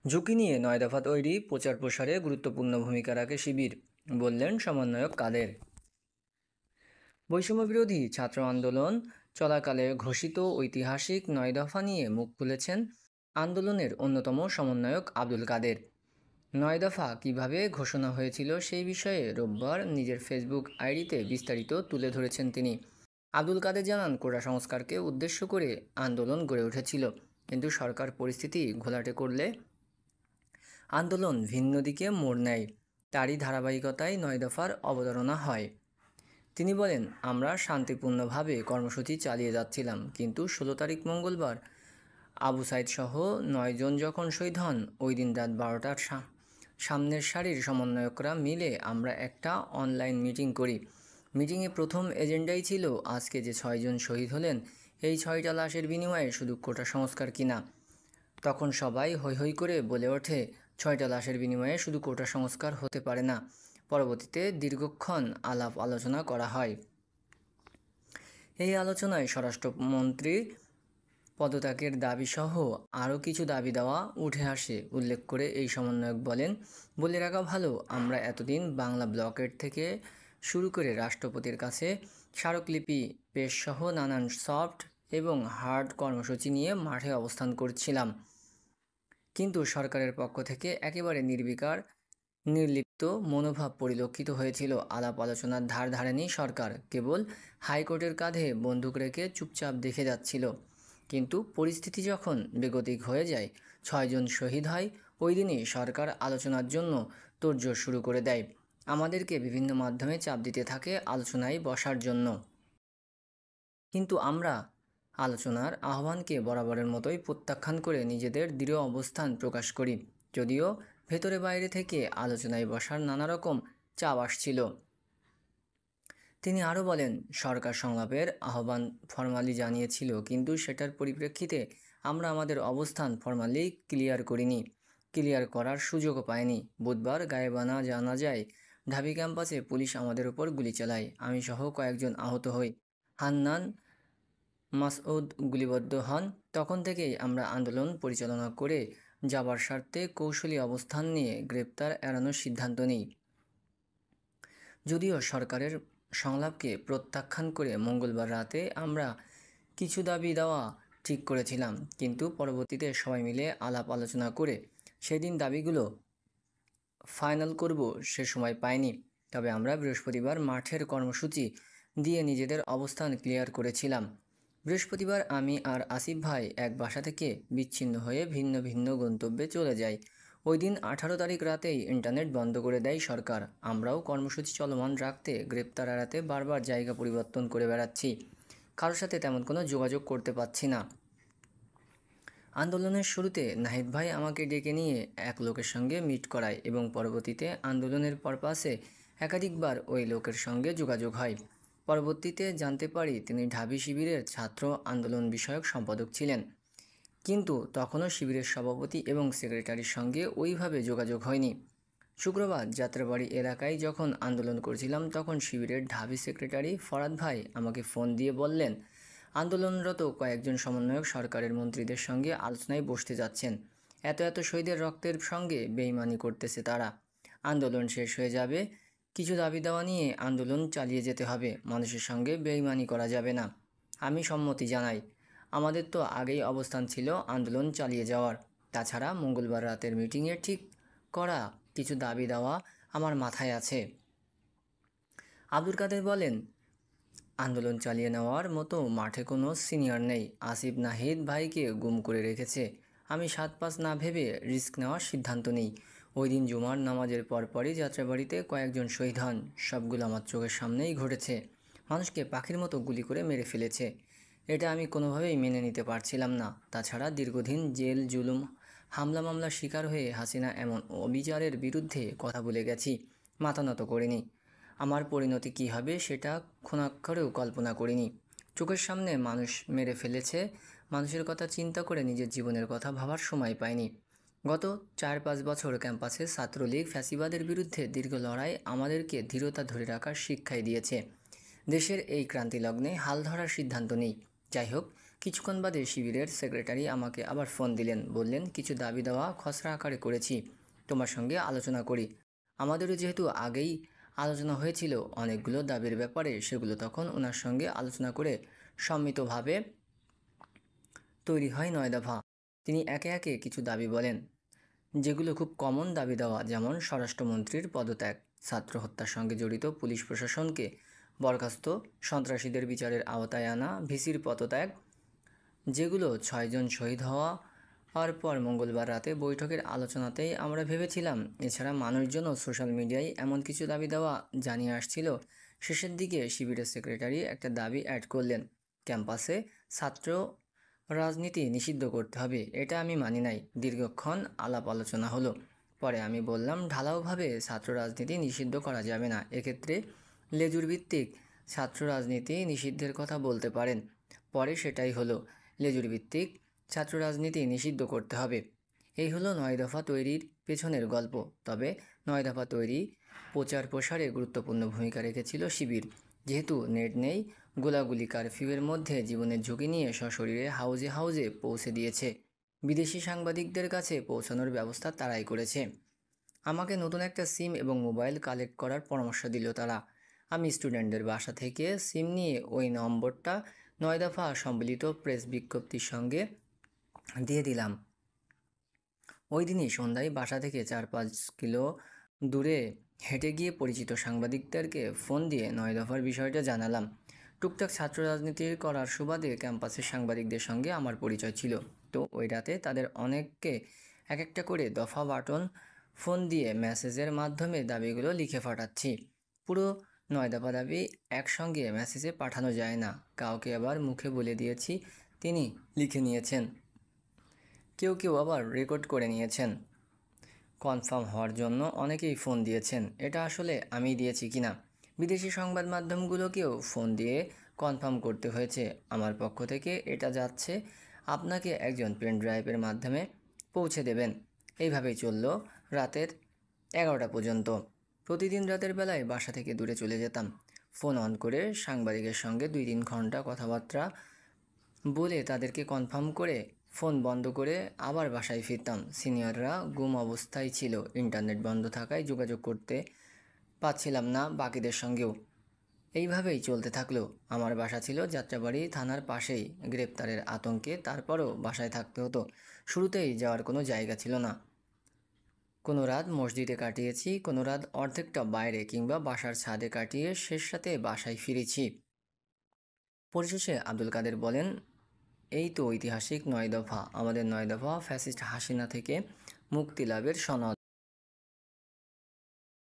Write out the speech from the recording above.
ঝুঁকি নিয়ে ৯ দফা তৈরি, প্রচার প্রসারে গুরুত্বপূর্ণ ভূমিকা রাখে শিবির, বললেন সমন্বয়ক কাদের। বৈষম্যবিরোধী ছাত্র আন্দোলন চলাকালে ঘোষিত ঐতিহাসিক ৯ দফা নিয়ে মুখ খুলেছেন আন্দোলনের অন্যতম সমন্বয়ক আব্দুল কাদের। ৯ দফা কীভাবে ঘোষণা হয়েছিল সেই বিষয়ে রোববার নিজের ফেসবুক আইডিতে বিস্তারিত তুলে ধরেছেন তিনি। আব্দুল কাদের জানান, কোটা সংস্কারকে উদ্দেশ্য করে আন্দোলন গড়ে উঠেছিল, কিন্তু সরকার পরিস্থিতি ঘোলাটে করলে আন্দোলন ভিন্ন দিকে মোড় নেয়। তারই ধারাবাহিকতায় ৯ দফার অবতারণা হয়। তিনি বলেন, আমরা শান্তিপূর্ণভাবে কর্মসূচি চালিয়ে যাচ্ছিলাম, কিন্তু ১৬ তারিখ মঙ্গলবার আবু সাইদ সহ ৯ জন যখন শহীদ হন, ওই দিন রাত ১২টার সামনের সারির সমন্বয়করা মিলে আমরা একটা অনলাইন মিটিং করি। মিটিংয়ে প্রথম এজেন্ডাই ছিল আজকে যে ৬ জন শহীদ হলেন, এই ৬টা লাশের বিনিময়ে শুধু কোটা সংস্কার কিনা। তখন সবাই হৈ হৈ করে বলে ওঠে, ৬টা লাশের বিনিময়ে শুধু কোটা সংস্কার হতে পারে না। পরবর্তীতে দীর্ঘক্ষণ আলাপ আলোচনা করা হয়। এই আলোচনায় স্বরাষ্ট্রমন্ত্রী পদত্যাগের দাবিসহ আরও কিছু দাবি দেওয়া উঠে আসে। উল্লেখ করে এই সমন্বয়ক বলেন, বলে রাখা ভালো, আমরা এতদিন বাংলা ব্লকেট থেকে শুরু করে রাষ্ট্রপতির কাছে স্মারকলিপি পেশসহ নানান সফট এবং হার্ড কর্মসূচি নিয়ে মাঠে অবস্থান করছিলাম, কিন্তু সরকারের পক্ষ থেকে একেবারে নির্বিকার নির্লিপ্ত মনোভাব পরিলক্ষিত হয়েছিল। আলাপ আলোচনার ধার ধারেনি সরকার, কেবল হাইকোর্টের কাঁধে বন্দুক রেখে চুপচাপ দেখে যাচ্ছিল। কিন্তু পরিস্থিতি যখন বেগতিক হয়ে যায়, ৬ জন শহীদ হয়, ওই দিনই সরকার আলোচনার জন্য তোড়জোড় শুরু করে দেয়। আমাদেরকে বিভিন্ন মাধ্যমে চাপ দিতে থাকে আলোচনায় বসার জন্য, কিন্তু আমরা আলোচনার আহ্বানকে বরাবরের মতোই প্রত্যাখ্যান করে নিজেদের দৃঢ় অবস্থান প্রকাশ করি, যদিও ভেতরে বাইরে থেকে আলোচনায় বসার নানা রকম চাপ আসছিল। তিনি আরও বলেন, সরকার সংলাপের আহ্বান ফরমালি জানিয়েছিল, কিন্তু সেটার পরিপ্রেক্ষিতে আমরা আমাদের অবস্থান ফরমালি ক্লিয়ার করার সুযোগও পাইনি। বুধবার গায়েবানা জানা যায়, ঢাবি ক্যাম্পাসে পুলিশ আমাদের উপর গুলি চালায়। আমি সহ কয়েকজন আহত হই। হান্নান মাসউদ গুলিবদ্ধ হন। তখন থেকেই আমরা আন্দোলন পরিচালনা করে যাবার স্বার্থে কৌশলী অবস্থান নিয়ে গ্রেপ্তার এড়ানোর সিদ্ধান্ত নিই। যদিও সরকারের সংলাপকে প্রত্যাখ্যান করে মঙ্গলবার রাতে আমরা কিছু দাবি দেওয়া ঠিক করেছিলাম, কিন্তু পরবর্তীতে সবাই মিলে আলাপ আলোচনা করে সেদিন দাবিগুলো ফাইনাল করব সে সময় পাইনি। তবে আমরা বৃহস্পতিবার মাঠের কর্মসূচি দিয়ে নিজেদের অবস্থান ক্লিয়ার করেছিলাম। বৃহস্পতিবার আমি আর আসিফ ভাই এক বাসা থেকে বিচ্ছিন্ন হয়ে ভিন্ন ভিন্ন গন্তব্যে চলে যাই। ওই দিন 18 তারিখ রাতেই ইন্টারনেট বন্ধ করে দেয় সরকার। আমরাও কর্মসূচি চলমান রাখতে, গ্রেপ্তার এড়াতে বারবার জায়গা পরিবর্তন করে বেড়াচ্ছি। কারোর সাথে তেমন কোনো যোগাযোগ করতে পারছি না। আন্দোলনের শুরুতে নাহিদ ভাই আমাকে ডেকে নিয়ে এক লোকের সঙ্গে মিট করায় এবং পরবর্তীতে আন্দোলনের পারপাসে একাধিকবার ওই লোকের সঙ্গে যোগাযোগ হয়। পরবর্তীতে জানতে পারি তিনি ঢাবি শিবিরের ছাত্র আন্দোলন বিষয়ক সম্পাদক ছিলেন, কিন্তু তখনও শিবিরের সভাপতি এবং সেক্রেটারির সঙ্গে ওইভাবে যোগাযোগ হয়নি। শুক্রবার যাত্রাবাড়ি এলাকায় যখন আন্দোলন করছিলাম, তখন শিবিরের ঢাবি সেক্রেটারি ফরাদ ভাই আমাকে ফোন দিয়ে বললেন, আন্দোলনরত কয়েকজন সমন্বয়ক সরকারের মন্ত্রীদের সঙ্গে আলোচনায় বসতে যাচ্ছেন। এত শহীদের রক্তের সঙ্গে বেইমানি করতেছে তারা। আন্দোলন শেষ হয়ে যাবে, কিছু দাবি দেওয়া নিয়ে আন্দোলন চালিয়ে যেতে হবে, মানুষের সঙ্গে বেইমানি করা যাবে না। আমি সম্মতি জানাই। আমাদের তো আগেই অবস্থান ছিল আন্দোলন চালিয়ে যাওয়ার। তাছাড়া মঙ্গলবার রাতের মিটিংয়ে ঠিক করা কিছু দাবি দেওয়া আমার মাথায় আছে। আব্দুল কাদের বলেন, আন্দোলন চালিয়ে নেওয়ার মতো মাঠে কোনো সিনিয়র নেই। আসিফ নাহিদ ভাইকে গুম করে রেখেছে। আমি ৭-৫ না ভেবে রিস্ক নেওয়ার সিদ্ধান্ত নিই। ওই দিন জুমার নামাজের পরপরই যাত্রাবাড়িতে কয়েকজন শহীদ হন। সবগুলো আমার চোখের সামনেই ঘটেছে। মানুষকে পাখির মতো গুলি করে মেরে ফেলেছে। এটা আমি কোনোভাবেই মেনে নিতে পারছিলাম না। তাছাড়া দীর্ঘদিন জেল জুলুম হামলা মামলার শিকার হয়ে হাসিনা এমন অবিচারের বিরুদ্ধে কথা বলে গেছি, মাথা নত করিনি। আমার পরিণতি কী হবে সেটা ক্ষণাক্ষরেও কল্পনা করিনি। চোখের সামনে মানুষ মেরে ফেলেছে, মানুষের কথা চিন্তা করে নিজের জীবনের কথা ভাবার সময় পাইনি। গত ৪-৫ বছর ক্যাম্পাসে ছাত্রলীগ ফ্যাসিবাদের বিরুদ্ধে দীর্ঘ লড়াই আমাদেরকে ধীরতা ধরে রাখার শিক্ষাই দিয়েছে। দেশের এই ক্রান্তিলগ্নে হাল ধরার সিদ্ধান্ত নিই। যাই হোক, কিছুক্ষণ বাদে শিবিরের সেক্রেটারি আমাকে আবার ফোন দিলেন, বললেন কিছু দাবি দেওয়া খসড়া আকারে করেছি, তোমার সঙ্গে আলোচনা করি। আমাদেরও যেহেতু আগেই আলোচনা হয়েছিল অনেকগুলো দাবির ব্যাপারে, সেগুলো তখন ওনার সঙ্গে আলোচনা করে সম্মিলিতভাবে তৈরি হয় 9 দফা। তিনি একে একে কিছু দাবি বলেন, যেগুলো খুব কমন দাবি দেওয়া, যেমন স্বরাষ্ট্রমন্ত্রীর পদত্যাগ, ছাত্র হত্যার সঙ্গে জড়িত পুলিশ প্রশাসনকে বরখাস্ত, সন্ত্রাসীদের বিচারের আওতায় আনা, ভিসির পদত্যাগ, যেগুলো 6 জন শহীদ হওয়ার পর মঙ্গলবার রাতে বৈঠকের আলোচনাতেই আমরা ভেবেছিলাম। এছাড়া মানুষজন ও সোশ্যাল মিডিয়ায় এমন কিছু দাবি দেওয়া জানিয়ে আসছিল। শেষের দিকে শিবিরের সেক্রেটারি একটা দাবি অ্যাড করলেন, ক্যাম্পাসে ছাত্র রাজনীতি নিষিদ্ধ করতে হবে। এটা আমি মানি নাই। দীর্ঘক্ষণ আলাপ আলোচনা হলো। পরে আমি বললাম, ঢালাওভাবে ছাত্র রাজনীতি নিষিদ্ধ করা যাবে না, এক্ষেত্রে লেজুর ভিত্তিক ছাত্র রাজনীতি নিষিদ্ধের কথা বলতে পারেন। পরে সেটাই হলো, লেজুর ভিত্তিক ছাত্র রাজনীতি নিষিদ্ধ করতে হবে। এই হলো 9 দফা তৈরির পেছনের গল্প। তবে 9 দফা তৈরি প্রচার প্রসারে গুরুত্বপূর্ণ ভূমিকা রেখেছিল শিবির। যেহেতু নেট নেই, গোলাগুলি কারফিউয়ের মধ্যে জীবনের ঝুঁকি নিয়ে সশরীরে হাউজে হাউজে পৌঁছে দিয়েছে। বিদেশি সাংবাদিকদের কাছে পৌঁছানোর ব্যবস্থা তারাই করেছে। আমাকে নতুন একটা সিম এবং মোবাইল কালেক্ট করার পরামর্শ দিল তারা। আমি স্টুডেন্টদের বাসা থেকে সিম নিয়ে ওই নম্বরটা 9 দফা সম্বলিত প্রেস বিজ্ঞপ্তির সঙ্গে দিয়ে দিলাম। ওই দিনই সন্ধ্যায় বাসা থেকে 4-5 কিলো দূরে হেঁটে গিয়ে পরিচিত সাংবাদিকদেরকে ফোন দিয়ে 9 দফার বিষয়টা জানালাম। টুকটাক ছাত্র রাজনীতি করার সুবাদে ক্যাম্পাসের সাংবাদিকদের সঙ্গে আমার পরিচয় ছিল। তো ওই রাতে তাদের অনেককে এক একটা করে দফা বাটন ফোন দিয়ে মেসেজের মাধ্যমে দাবিগুলো লিখে পাঠাচ্ছি। পুরো 9 দফা দাবি একসঙ্গে মেসেজে পাঠানো যায় না। কাউকে আবার মুখে বলে দিয়েছি, তিনি লিখে নিয়েছেন। কেউ কেউ আবার রেকর্ড করে নিয়েছেন। কনফার্ম হওয়ার জন্য অনেকেই ফোন দিয়েছেন। এটা আসলে আমি দিয়েছি কিনা বিদেশি সংবাদ মাধ্যমগুলোকেও ফোন দিয়ে কনফার্ম করতে হয়েছে। আমার পক্ষ থেকে এটা যাচ্ছে, আপনাকে একজন পেন ড্রাইভের মাধ্যমে পৌঁছে দেবেন। এইভাবেই চলল রাতের 11টা পর্যন্ত। প্রতিদিন রাতের বেলায় বাসা থেকে দূরে চলে যেতাম। ফোন অন করে সাংবাদিকের সঙ্গে 2-3 ঘন্টা কথাবার্তা বলে তাদেরকে কনফার্ম করে ফোন বন্ধ করে আবার বাসায় ফিরতাম। সিনিয়ররা গুম অবস্থায় ছিল, ইন্টারনেট বন্ধ থাকায় যোগাযোগ করতে পারছিলাম না বাকিদের সঙ্গেও। এইভাবেই চলতে থাকলো। আমার বাসা ছিল যাত্রাবাড়ি থানার পাশেই। গ্রেপ্তারের আতঙ্কে তারপরও বাসায় থাকতে হতো। শুরুতেই যাওয়ার কোনো জায়গা ছিল না। কোনো রাত মসজিদে কাটিয়েছি, কোনো রাত অর্ধেকটা বাইরে কিংবা বাসার ছাদে কাটিয়ে শেষ রাতে বাসায় ফিরেছি। পরিশেষে আব্দুল কাদের বলেন, এই তো ঐতিহাসিক 9 দফা। আমাদের 9 দফা ফ্যাসিস্ট হাসিনা থেকে মুক্তি লাভের সনদ।